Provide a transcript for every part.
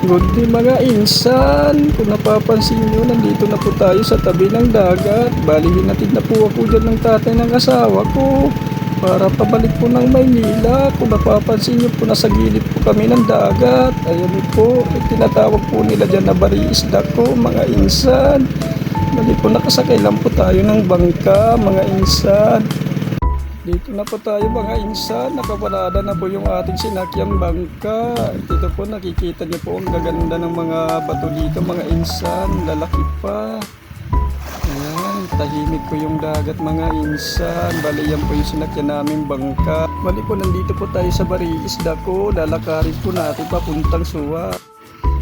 Good day mga insan, kung napapansin nyo, nandito na po tayo sa tabi ng dagat. Bali, hinatid na po ako dyan ng tatay ng asawa ko para pabalik po ng Maynila. Kung napapansin nyo po, nasa gilid po kami ng dagat. Ayan po, tinatawag po nila dyan na Bariisda ko mga insan. Bali po, nakasakay lang po tayo ng bangka mga insan. Dito na po tayo mga insan, nakaparada na po yung ating sinakyang bangka. Dito po nakikita niyo po ang gaganda ng mga bato dito mga insan, lalaki pa. Ayan, tahimik po yung dagat mga insan. Bali yan po yung sinakyan naming bangka. Bali po nandito po tayo sa Bariisda ko, lalakarin po natin papuntang Suwa.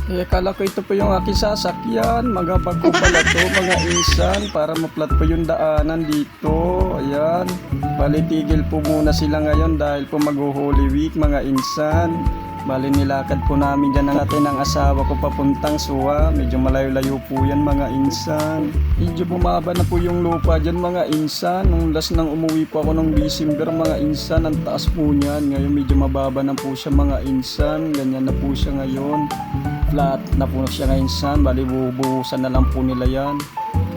Akala ko ito po yung aking sasakyan, mga bangko pala to mga insan, para maplat po yung daanan dito. Ayan, bali tigil po muna sila ngayon dahil po mag-Holy Week mga insan. Bali nilakad po namin dyan natin ng asawa ko papuntang Suwa. Medyo malayo-layo po yan mga insan. Medyo bumaba na po yung lupa dyan mga insan. Nung last nang umuwi po ako nung December mga insan, ang taas po niyan. Ngayon medyo mababa na po siya mga insan. Ganyan na po siya ngayon. Flat na po siya ngayon insan. Bali bubuhusan na lang po nila yan.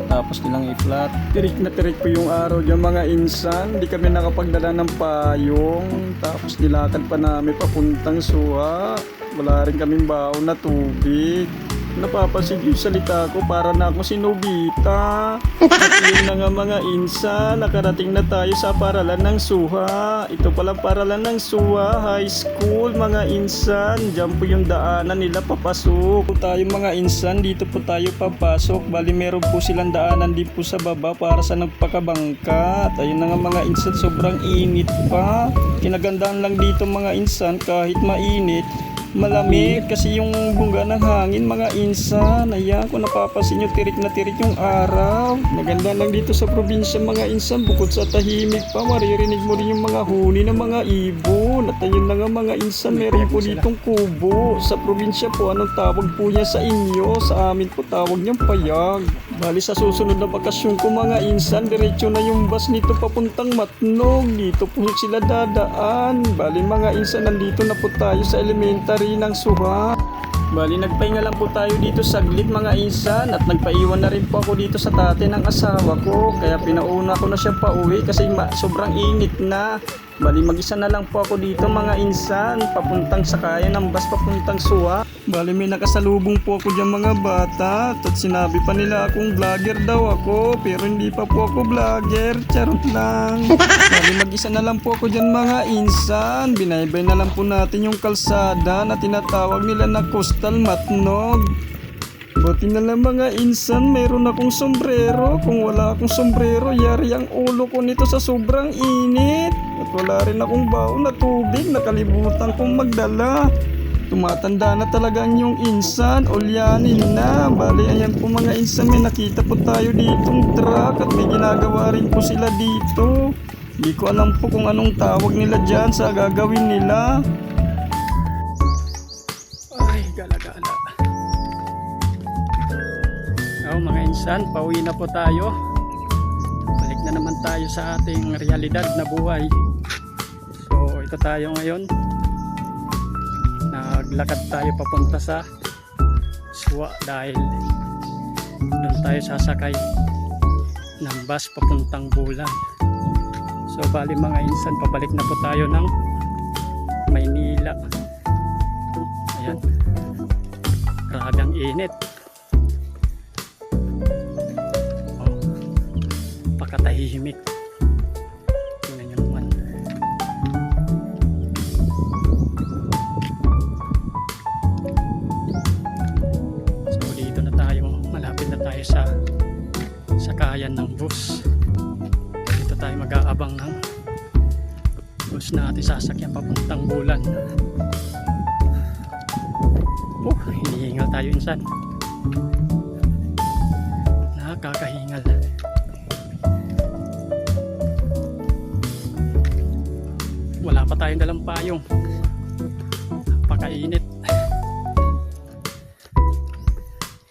Tapos nilang i-flat. Tirik na tirik po yung araw dyan mga insan. Hindi kami nakapagdala ng payong. Tapos nilakad pa namin papuntang Suwa. Wala rin kaming baon na tubig. Napapansin yung salita ko, para na ako si Nobita. At yun na nga mga insan, nakarating na tayo sa paralan ng Suha. Ito palang paralan ng Suha High School mga insan. Diyan po yung daanan nila papasok. Tayo mga insan, dito po tayo papasok. Bali meron po silang daanan din po sa baba para sa nagpakabangka. At ayun na nga mga insan, sobrang init pa. Kinagandaan lang dito mga insan, kahit mainit, malamig kasi yung bunga ng hangin mga insan. Ayan, kung napapansin nyo, tirik na tirik yung araw. Maganda lang dito sa probinsya mga insan. Bukod sa tahimik pa, maririnig mo rin yung mga huni ng mga ibon. At ayun na nga mga insan, meron po ditong kubo. Sa probinsya po, anong tawag po niya sa inyo? Sa amin po tawag niyang payag. Bali sa susunod na bakasyon ko mga insan, diretso na yung bus nito papuntang Matnog. Dito po sila dadaan. Bali mga insan, nandito na po tayo sa elementary ng Suha. Bali nagpahinga lang po tayo dito saglit mga insan, at nagpaiwan na rin po ako dito sa tatay ng asawa ko. Kaya pinauna ko na siya pauwi kasi sobrang init na. Bali mag-isa na lang po ako dito mga insan, papuntang sakayan ng bus papuntang Suwa. Bali may nakasalubong po ako dyan mga bata, at sinabi pa nila akong vlogger daw ako, pero hindi pa po ako vlogger, charot lang. Bali mag-isa na lang po ako dyan mga insan, binaybay na lang po natin yung kalsada na tinatawag nila na Coastal Matnog. Buti na lang mga insan, mayroon akong sombrero. Kung wala akong sombrero, yari ang ulo ko nito sa sobrang init. At wala rin akong baon na tubig, nakalimutan kong magdala. Tumatanda na talaga yung insan, ulyanin na. Bali ayan po mga insan, may nakita po tayo ditong truck at may ginagawa rin po sila dito. Hindi ko alam po kung anong tawag nila dyan sa gagawin nila. Ay, gala-gala. Mga insan, pauwi na po tayo. Balik na naman tayo sa ating realidad na buhay. So ito tayo ngayon, naglakad tayo papunta sa Suwa dahil doon tayo sasakay ng bus papuntang Bulan. So bali mga insan, pabalik na po tayo ng Maynila. Ayan, grabe ang init. Pakatahimik. Tingnan nyo naman. So dito na tayo, malapit na tayo sa sakayan ng bus. Dito tayo mag-aabang ng bus na ating sasakyan papuntang Bulan. Hinihingal tayo insan. Nakakahingal. Wala pa tayong dalang payong. Napakainit.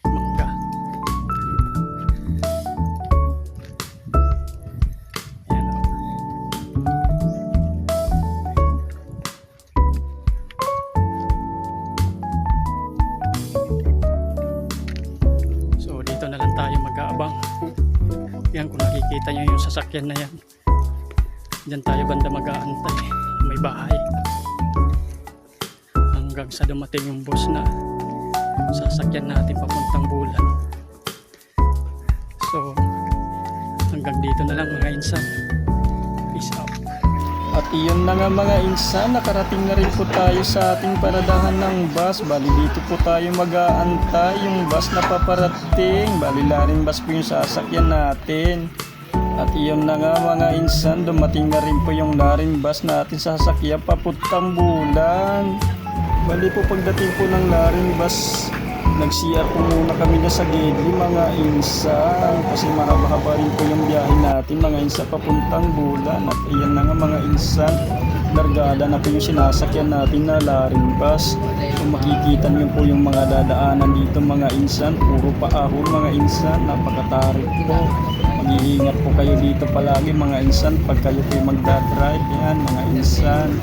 Mangga. Ayan o. tayo mag-aabang. Yan, kung nakikita nyo yung sasakyan na yan, dyan tayo banda mag-aantay. May bahay hanggang sa dumating yung bus na sasakyan natin papuntang Bulan. So hanggang dito na lang mga insan. Peace out. At iyon na nga mga insan, nakarating na rin po tayo sa ating paradahan ng bus. Bali dito po tayo mag-aantay yung bus na paparating. Bali laring bus po yung sasakyan natin. At iyon na nga mga insan, dumating na rin po yung laring bus natin sa sasakyan papuntang Bulan. Bali po pagdating po ng laring bus, nag-CR po muna kami na sa Gedli mga insan. Kasi mahaba-haba rin po yung biyahe natin mga insan papuntang Bulan. At iyan na nga mga insan, largada na po yung sinasakyan natin na laring bus. Kung makikita niyo po yung mga dadaanan dito mga insan, puro paahon mga insan, napakatarik po. Mag-iingat po kayo dito palagi mga insan pag kayo po magdadrive. Yan mga insan.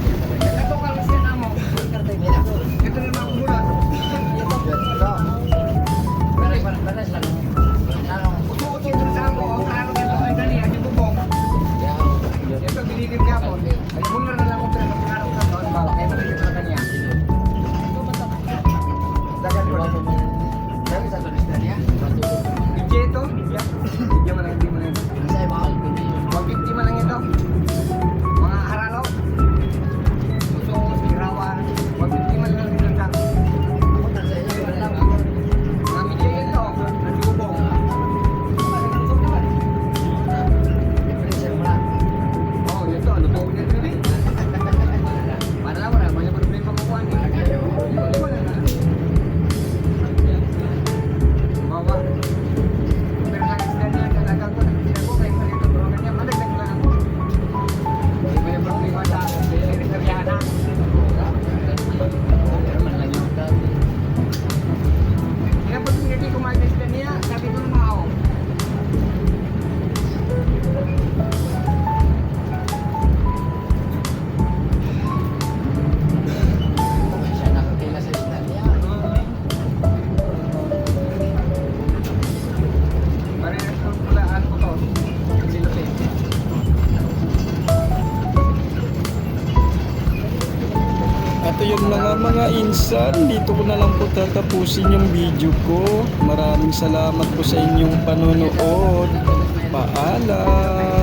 Ito yun mga insan, dito ko na lang po tatapusin yung video ko. Maraming salamat po sa inyong panonood. Paalam!